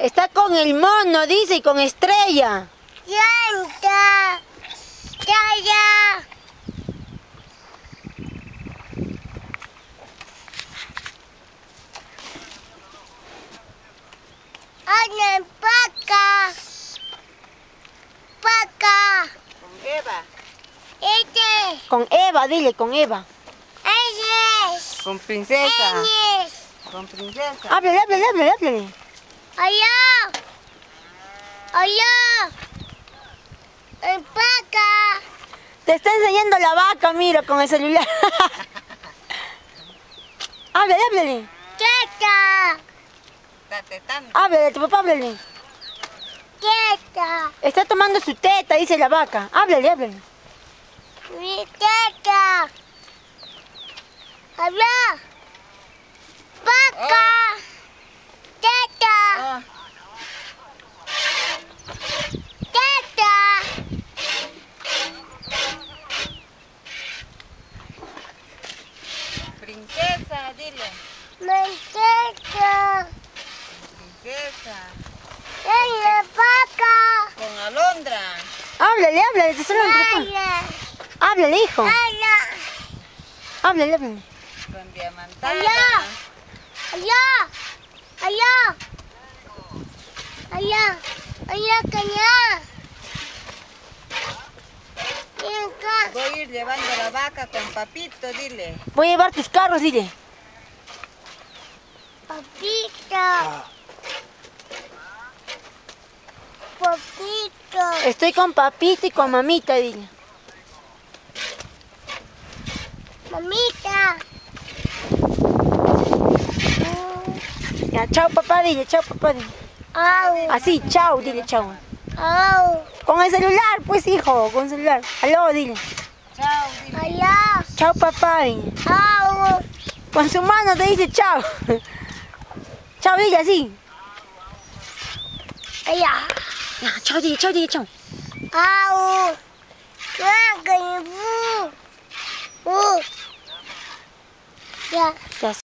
Está con el mono, dice, y con Estrella. Santa. Ya. Ana, paca. Paca. Con Eva. Con Eva, dile, con Eva. Con princesa. Enes. Con princesa. Háblale. Allá. En paca. Te está enseñando la vaca, mira, con el celular. Háblale. Teta. Está tetando. Háblale, tu papá, háblale. Teta. Está tomando su teta, dice la vaca. Háblale. Mi teta. Habla. Paca. Teta. Oh, Teta. princesa, dile. Mi teta. Princesa. En la paca. Con alondra. Háblale, te está hablando tu papá. Háblale, hijo. Háblale. Con diamantada. Allá, cañá. Voy a ir llevando la vaca con papito, dile. Voy a llevar tus carros, dile. Papito. Estoy con papito y con mamita, dile. Mamita. Ya, chao papá, dile. Au. Así, chao, dile, chao. Au. Con el celular, pues, hijo, con el celular. Aló, dile. Chao, dile. Allá. Chao papá, dile. Au. Con su mano te dice chao. Chao, dile así. Allá. Ya, chao, dile. Au. Ya. Ya.